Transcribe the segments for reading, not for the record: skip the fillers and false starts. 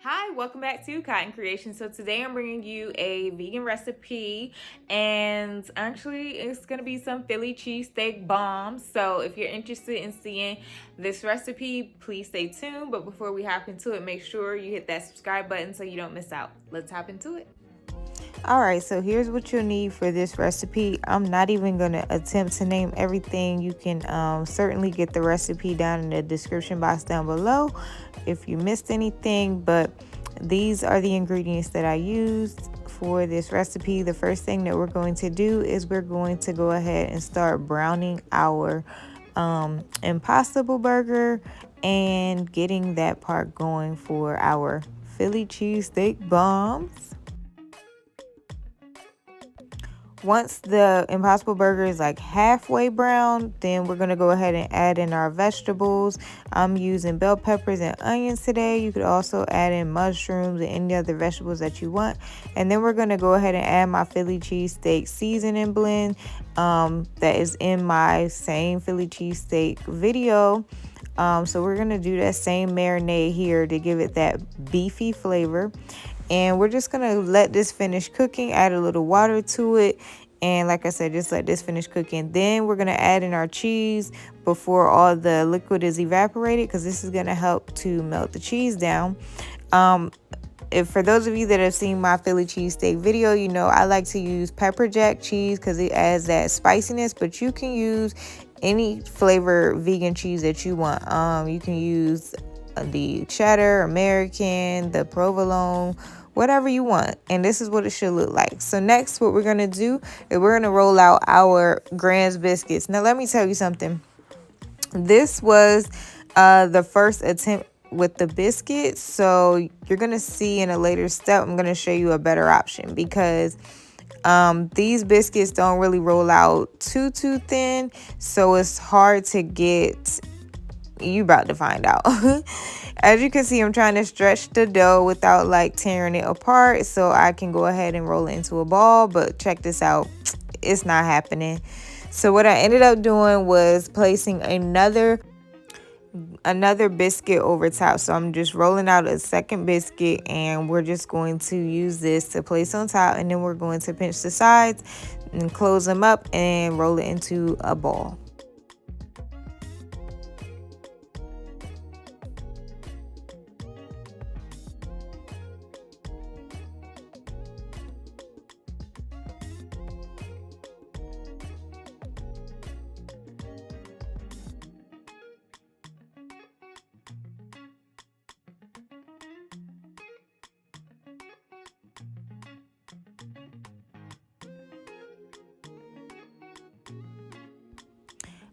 Hi, welcome back to Cotton Creation. So today I'm bringing you a vegan recipe, and actually it's going to be some Philly cheesesteak bombs. So if you're interested in seeing this recipe, please stay tuned. But before we hop into it, make sure you hit that subscribe button so you don't miss out. Let's hop into it. Alright, so here's what you'll need for this recipe. I'm not even going to attempt to name everything. You can certainly get the recipe down in the description box down below if you missed anything. But these are the ingredients that I used for this recipe. The first thing that we're going to do is we're going to go ahead and start browning our Impossible burger and getting that part going for our Philly cheesesteak bombs. Once the Impossible burger is like halfway brown, then we're going to go ahead and add in our vegetables. I'm using bell peppers and onions today. You could also add in mushrooms and any other vegetables that you want. And then we're going to go ahead and add my Philly cheesesteak seasoning blend that is in my same Philly cheesesteak video. So we're going to do that same marinade here to give it that beefy flavor. And we're just going to let this finish cooking, add a little water to it. And like I said, just let this finish cooking. Then we're going to add in our cheese before all the liquid is evaporated, because this is going to help to melt the cheese down. For those of you that have seen my Philly cheesesteak video, you know I like to use pepper jack cheese because it adds that spiciness. But you can use any flavor vegan cheese that you want. You can use the cheddar, American, the provolone, whatever you want. And this is what it should look like. So next, what we're going to do is we're going to roll out our Grand's biscuits. Now, let me tell you something. This was the first attempt with the biscuits. So you're going to see in a later step, I'm going to show you a better option, because these biscuits don't really roll out too thin. So it's hard to get. You about to find out. As you can see, I'm trying to stretch the dough without like tearing it apart so I can go ahead and roll it into a ball. But check this out, it's not happening. So what I ended up doing was placing another biscuit over top. So I'm just rolling out a second biscuit, and we're just going to use this to place on top, and then we're going to pinch the sides and close them up and roll it into a ball.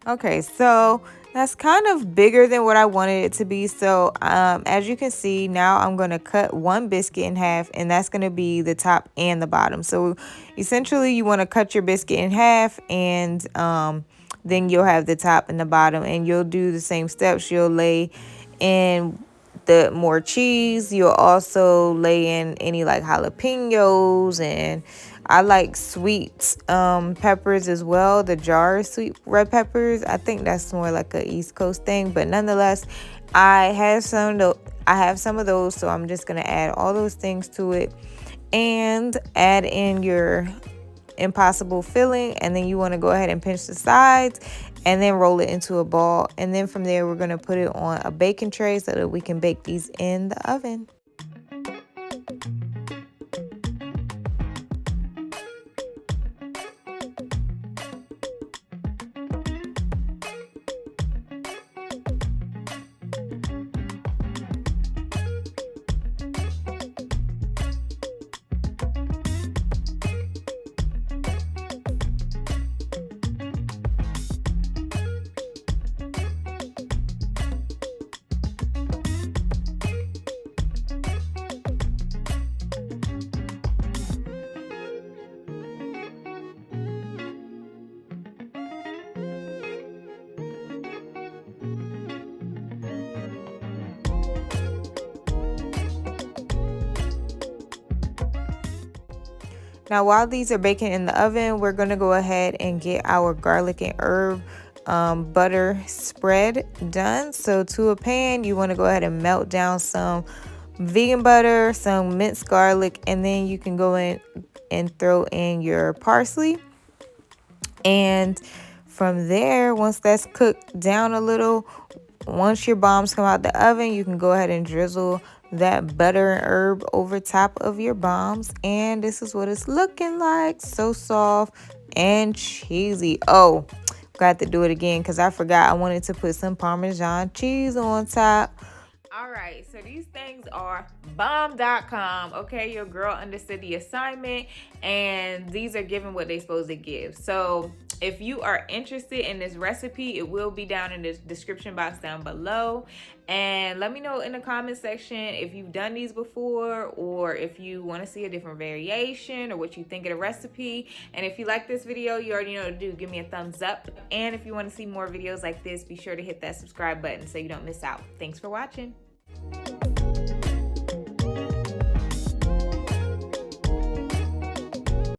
Okay, so that's kind of bigger than what I wanted it to be. So as you can see, now I'm going to cut one biscuit in half, and that's going to be the top and the bottom. So essentially you want to cut your biscuit in half, and then you'll have the top and the bottom, and you'll do the same steps. You'll lay in the more cheese. You'll also lay in any like jalapenos, and I like sweet peppers as well, the jar sweet red peppers. I think that's more like a East Coast thing, but nonetheless, I have some of those, so I'm just gonna add all those things to it and add in your Impossible filling. And then you want to go ahead and pinch the sides and then roll it into a ball. And then from there, we're going to put it on a baking tray so that we can bake these in the oven. Now, while these are baking in the oven, we're going to go ahead and get our garlic and herb butter spread done. So to a pan, you want to go ahead and melt down some vegan butter, some minced garlic, and then you can go in and throw in your parsley. And from there, once that's cooked down a little, once your bombs come out the oven, you can go ahead and drizzle that butter and herb over top of your bombs. And this is what it's looking like. So soft and cheesy. Oh, got to do it again because I forgot I wanted to put some Parmesan cheese on top. All right, so these things are bomb.com. Okay, your girl understood the assignment, and these are giving what they're supposed to give. So if you are interested in this recipe, it will be down in the description box down below. And let me know in the comment section if you've done these before, or if you want to see a different variation, or what you think of the recipe. And if you like this video, you already know what to do. Give me a thumbs up. And if you want to see more videos like this, be sure to hit that subscribe button so you don't miss out. Thanks for watching.